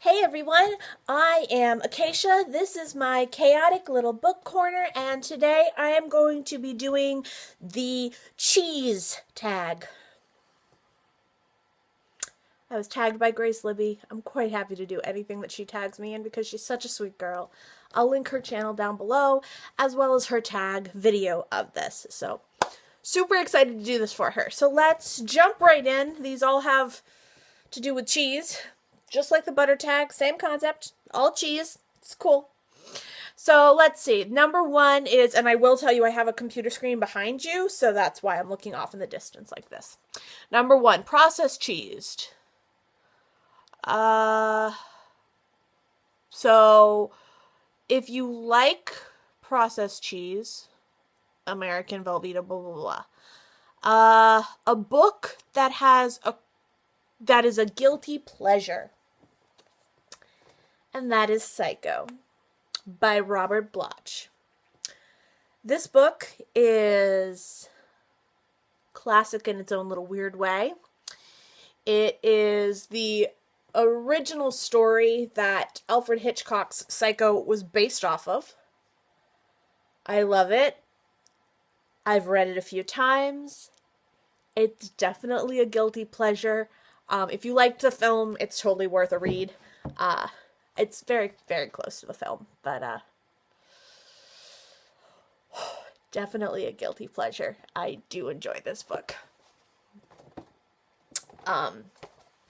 Hey everyone, I am Acacia. This is my chaotic little book corner, and today I am going to be doing the cheese tag. I was tagged by GraceLibby. I'm quite happy to do anything that she tags me in because she's such a sweet girl. I'll link her channel down below as well as her tag video of this. So, super excited to do this for her. So let's jump right in. These all have to do with cheese. Just like the butter tag, same concept, all cheese. It's cool. So let's see. Number one is, and I will tell you I have a computer screen behind you, so that's why I'm looking off in the distance like this. Number one, processed cheese. So if you like processed cheese, American Velveeta, blah, blah, blah. A book that is a guilty pleasure. And that is Psycho by Robert Bloch. This book is classic in its own little weird way. It is the original story that Alfred Hitchcock's Psycho was based off of. I love it. I've read it a few times. It's definitely a guilty pleasure. If you liked the film, it's totally worth a read. It's very, very close to the film, but definitely a guilty pleasure. I do enjoy this book.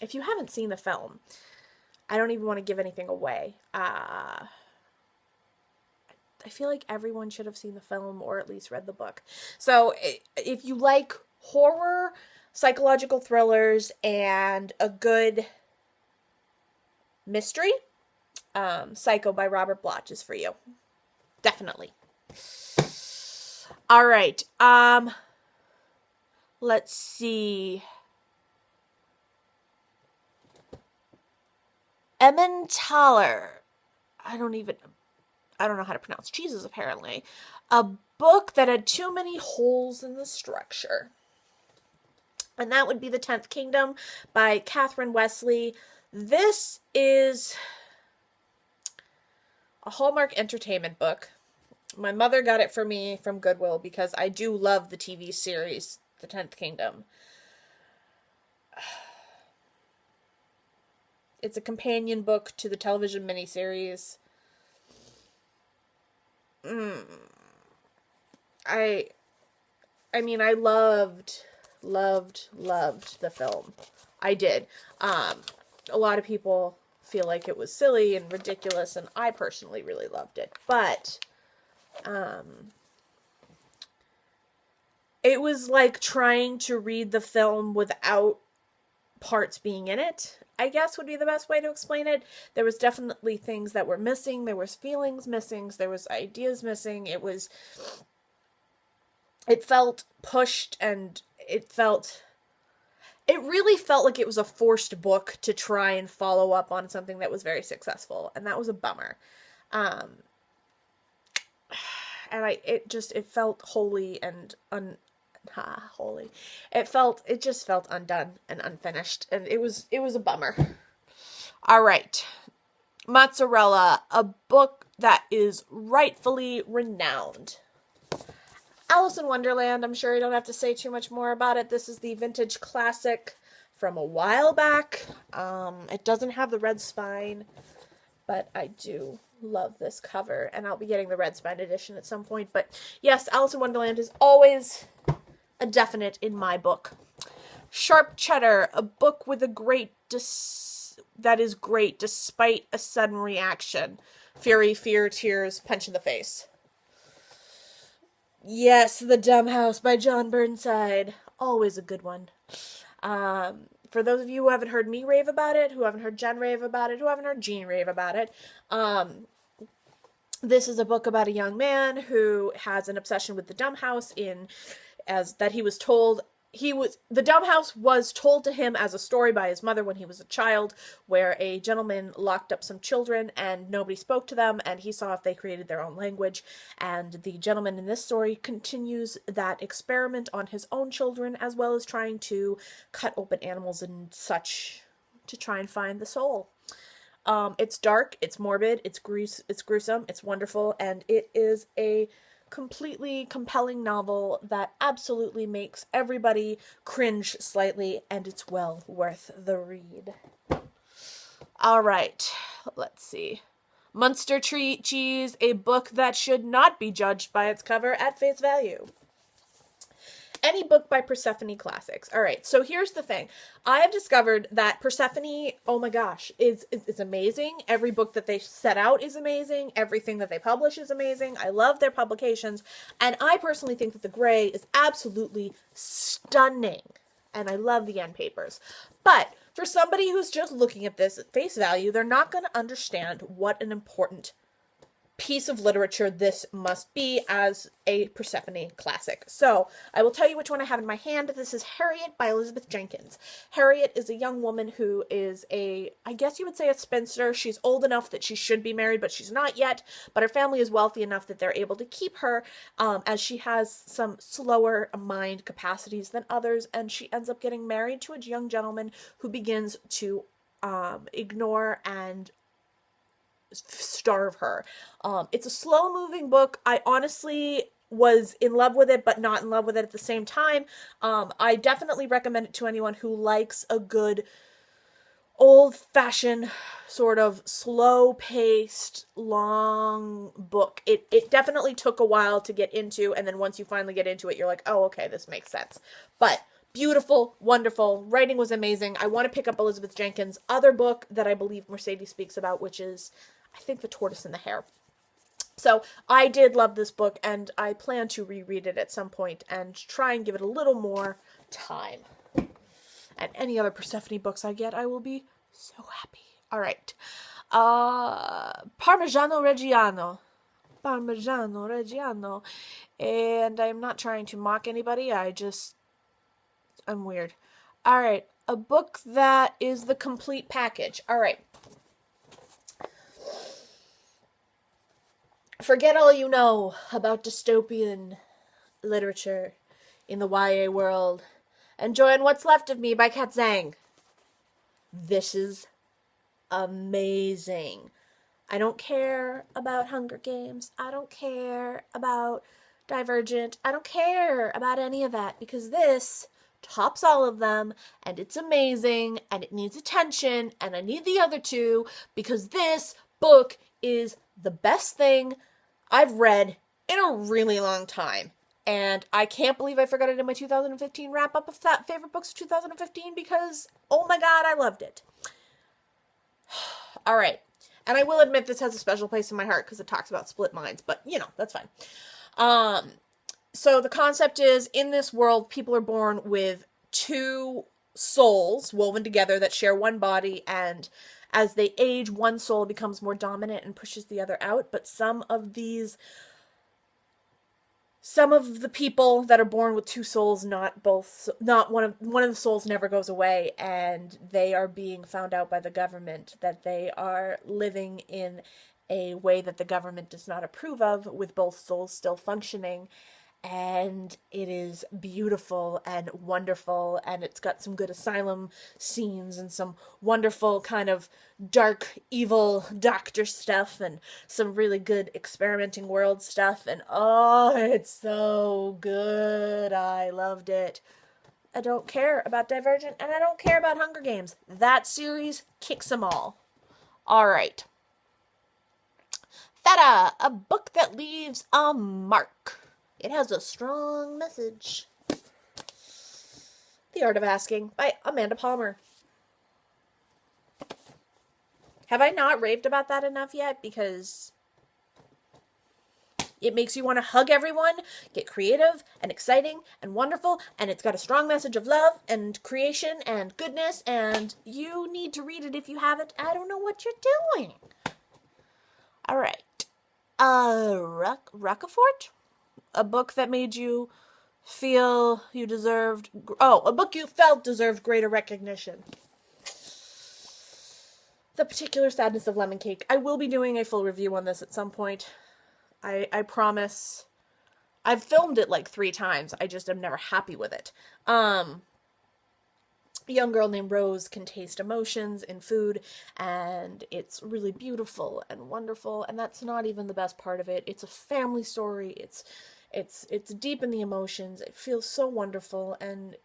If you haven't seen the film, I don't even want to give anything away. I feel like everyone should have seen the film or at least read the book. So if you like horror, psychological thrillers, and a good mystery, Psycho by Robert Bloch is for you. Definitely. All right. Let's see. Emmentaler. I don't know how to pronounce cheeses, apparently. A book that had too many holes in the structure. And that would be The 10th Kingdom by Catherine Wesley. This is a Hallmark Entertainment book. My mother got it for me from Goodwill because I do love the TV series, The 10th Kingdom. It's a companion book to the television miniseries. I mean, I loved the film. I did. A lot of people feel like it was silly and ridiculous, and I personally really loved it. But it was like trying to read the film without parts being in it, I guess would be the best way to explain it. There was definitely things that were missing. There was feelings missing. There was ideas missing. It felt pushed, and it really felt like it was a forced book to try and follow up on something that was very successful, and that was a bummer. And it felt wholly and holy. It just felt undone and unfinished, and it was a bummer. All right. Mozzarella, a book that is rightfully renowned. Alice in Wonderland, I'm sure I don't have to say too much more about it. This is the vintage classic from a while back. It doesn't have the red spine, but I do love this cover, and I'll be getting the red spine edition at some point. But yes, Alice in Wonderland is always a definite in my book. Sharp Cheddar, a book with that is great despite a sudden reaction. Fury, fear, tears, punch in the face. Yes, The Dumb House by John Burnside. Always a good one. For those of you who haven't heard me rave about it, who haven't heard Jen rave about it, who haven't heard Jean rave about it, this is a book about a young man who has an obsession with the Dumb House the Dumb House was told to him as a story by his mother when he was a child, where a gentleman locked up some children and nobody spoke to them, and he saw if they created their own language. And the gentleman in this story continues that experiment on his own children, as well as trying to cut open animals and such to try and find the soul. It's dark, it's morbid, it's gruesome, it's wonderful, and it is a completely compelling novel that absolutely makes everybody cringe slightly, and it's well worth the read. All right, let's see. Munster Cheese, a book that should not be judged by its cover at face value. Any book by Persephone Classics. All right, so here's the thing. I have discovered that Persephone, oh my gosh, is amazing. Every book that they set out is amazing. Everything that they publish is amazing. I love their publications. And I personally think that the Grey is absolutely stunning. And I love the end papers. But for somebody who's just looking at this at face value, they're not going to understand what an important piece of literature this must be as a Persephone classic. So I will tell you which one I have in my hand. This is Harriet by Elizabeth Jenkins. Harriet is a young woman who is I guess you would say a spinster. She's old enough that she should be married, but she's not yet. But her family is wealthy enough that they're able to keep her, as she has some slower mind capacities than others. And she ends up getting married to a young gentleman who begins to ignore and starve her. It's a slow-moving book. I honestly was in love with it, but not in love with it at the same time. I definitely recommend it to anyone who likes a good old-fashioned, sort of slow-paced, long book. It definitely took a while to get into, and then once you finally get into it, you're like, oh, okay, this makes sense. But beautiful, wonderful, writing was amazing. I want to pick up Elizabeth Jenkins' other book that I believe Mercedes speaks about, which is, I think, The Tortoise and the Hare. So I did love this book, and I plan to reread it at some point and try and give it a little more time. And any other Persephone books I get, I will be so happy. All right. Parmigiano Reggiano. Parmigiano Reggiano. And I'm not trying to mock anybody. I'm weird. All right. A book that is the complete package. All right. Forget all you know about dystopian literature in the YA world and join What's Left of Me by Kat Zhang. This is amazing. I don't care about Hunger Games. I don't care about Divergent. I don't care about any of that because this tops all of them and it's amazing and it needs attention and I need the other two because this book is the best thing I've read in a really long time. And I can't believe I forgot it in my 2015 wrap-up of that favorite books of 2015 because, oh my god, I loved it. All right. And I will admit this has a special place in my heart because it talks about split minds, but, that's fine. So the concept is, in this world, people are born with two souls woven together that share one body, and as they age, one soul becomes more dominant and pushes the other out, but some of the people that are born with two souls, not one of the souls never goes away, and they are being found out by the government that they are living in a way that the government does not approve of, with both souls still functioning. And it is beautiful and wonderful, and it's got some good asylum scenes and some wonderful kind of dark, evil doctor stuff and some really good experimenting world stuff, and oh, it's so good. I loved it. I don't care about Divergent, and I don't care about Hunger Games. That series kicks them all. All right. Feta, a book that leaves a mark. It has a strong message. The Art of Asking by Amanda Palmer. Have I not raved about that enough yet? Because it makes you want to hug everyone, get creative and exciting and wonderful, and it's got a strong message of love and creation and goodness, and you need to read it if you haven't. I don't know what you're doing. All right. Roquefort? A book that made you feel you deserved... a book you felt deserved greater recognition. The Particular Sadness of Lemon Cake. I will be doing a full review on this at some point. I promise. I've filmed it like 3 times. I just am never happy with it. a young girl named Rose can taste emotions in food, and it's really beautiful and wonderful. And that's not even the best part of it. It's a family story. It's deep in the emotions. It feels so wonderful. And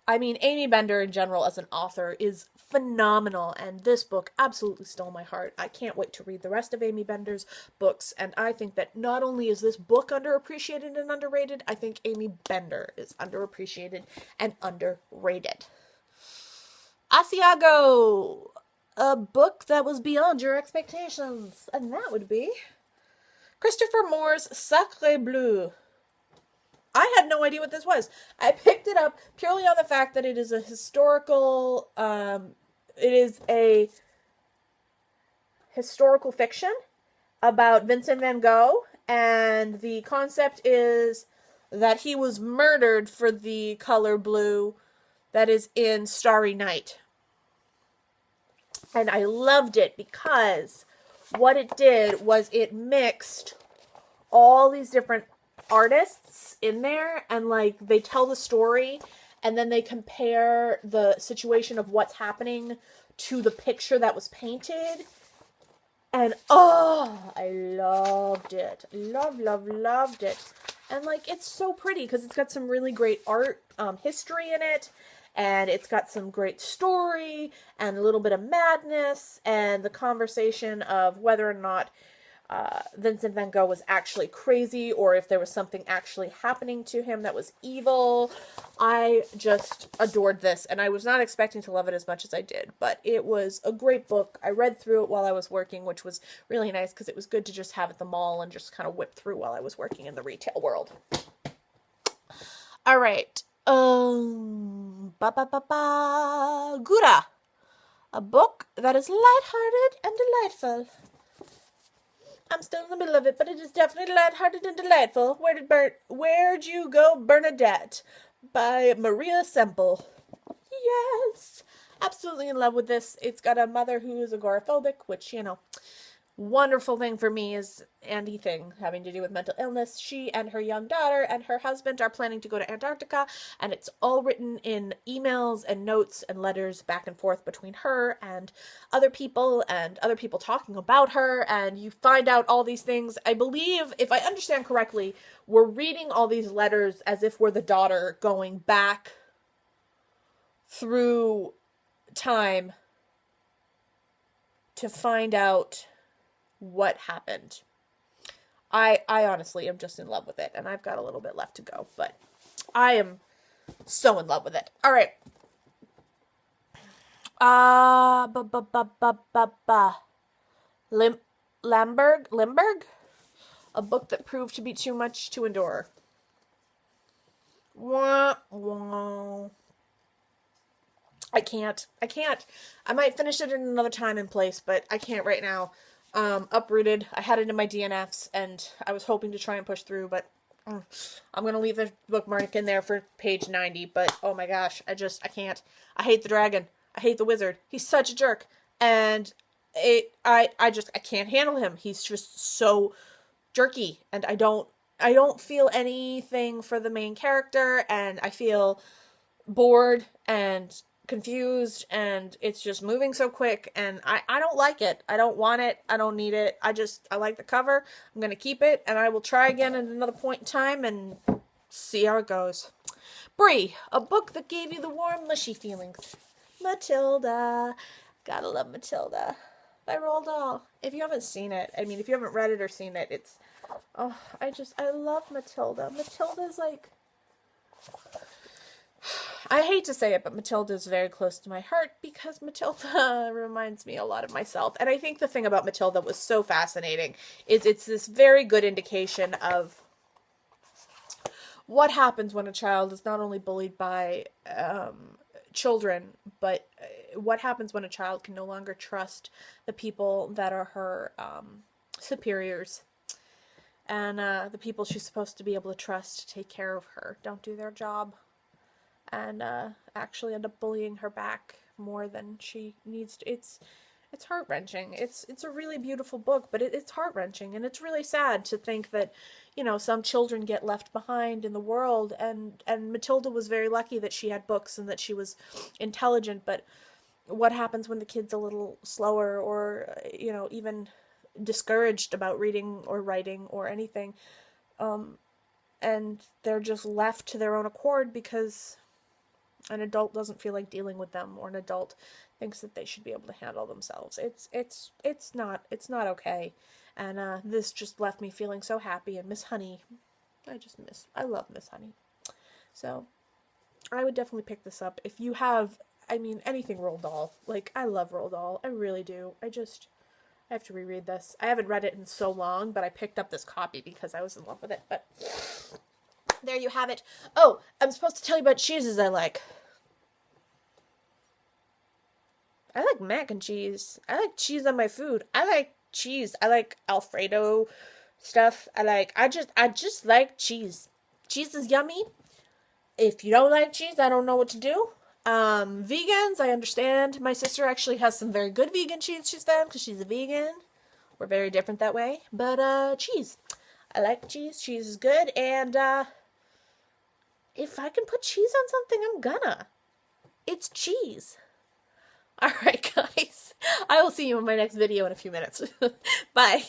I mean, Amy Bender in general as an author is phenomenal, and this book absolutely stole my heart. I can't wait to read the rest of Amy Bender's books, and I think that not only is this book underappreciated and underrated, I think Amy Bender is underappreciated and underrated. Asiago, a book that was beyond your expectations, and that would be Christopher Moore's Sacre Bleu. I had no idea what this was. I picked it up purely on the fact that it is a historical, it is a historical fiction about Vincent van Gogh, and the concept is that he was murdered for the color blue that is in Starry Night. And I loved it because what it did was it mixed all these different artists in there, and like they tell the story, and then they compare the situation of what's happening to the picture that was painted. And oh, I loved it. Loved it. And like it's so pretty because it's got some really great art history in it, and it's got some great story and a little bit of madness, and the conversation of whether or not Vincent van Gogh was actually crazy, or if there was something actually happening to him that was evil. I just adored this, and I was not expecting to love it as much as I did, but it was a great book. I read through it while I was working, which was really nice because it was good to just have at the mall and just kind of whip through while I was working in the retail world. All right. Gura, a book that is lighthearted and delightful. I'm still in the middle of it, but it is definitely lighthearted and delightful. Where'd you go, Bernadette? By Maria Semple. Yes! Absolutely in love with this. It's got a mother who is agoraphobic, which, you know, wonderful thing for me is anything having to do with mental illness. She and her young daughter and her husband are planning to go to Antarctica, and it's all written in emails and notes and letters back and forth between her and other people talking about her, and you find out all these things. I believe, if I understand correctly, we're reading all these letters as if we're the daughter going back through time to find out what happened. I honestly am just in love with it, and I've got a little bit left to go, but I am so in love with it. All right. Limburg? A book that proved to be too much to endure. Wah, wah. I can't. I might finish it in another time and place, but I can't right now. Uprooted. I had it in my DNFs, and I was hoping to try and push through, but I'm going to leave the bookmark in there for page 90, but oh my gosh, I can't. I hate the dragon. I hate the wizard. He's such a jerk, and I can't handle him. He's just so jerky, and I don't feel anything for the main character, and I feel bored and confused, and it's just moving so quick, and I don't like it. I don't want it. I don't need it. I like the cover. I'm going to keep it, and I will try again at another point in time and see how it goes. Brie, a book that gave you the warm, mushy feelings. Matilda. Gotta love Matilda by Roald Dahl. If you haven't seen it, if you haven't read it or seen it, it's, I love Matilda. Matilda's like, I hate to say it, but Matilda is very close to my heart because Matilda reminds me a lot of myself. And I think the thing about Matilda was so fascinating is it's this very good indication of what happens when a child is not only bullied by children, but what happens when a child can no longer trust the people that are her superiors. And the people she's supposed to be able to trust to take care of her don't do their job. And actually end up bullying her back more than she needs to. It's heart-wrenching. It's a really beautiful book, but it's heart-wrenching, and it's really sad to think that, some children get left behind in the world, and Matilda was very lucky that she had books and that she was intelligent, but what happens when the kid's a little slower or, even discouraged about reading or writing or anything, and they're just left to their own accord because an adult doesn't feel like dealing with them, or an adult thinks that they should be able to handle themselves. It's not okay. And this just left me feeling so happy. And Miss Honey, I love Miss Honey. So I would definitely pick this up if you have, anything Roald Dahl. Like, I love Roald Dahl. I really do. I have to reread this. I haven't read it in so long, but I picked up this copy because I was in love with it. But there you have it. Oh, I'm supposed to tell you about cheeses I like. I like mac and cheese. I like cheese on my food. I like cheese. I like Alfredo stuff. I just like cheese. Cheese is yummy. If you don't like cheese, I don't know what to do. Vegans, I understand. My sister actually has some very good vegan cheese she's found because she's a vegan. We're very different that way. But, cheese. I like cheese. Cheese is good. And, if I can put cheese on something, I'm gonna. It's cheese. Alright, guys. I will see you in my next video in a few minutes. Bye.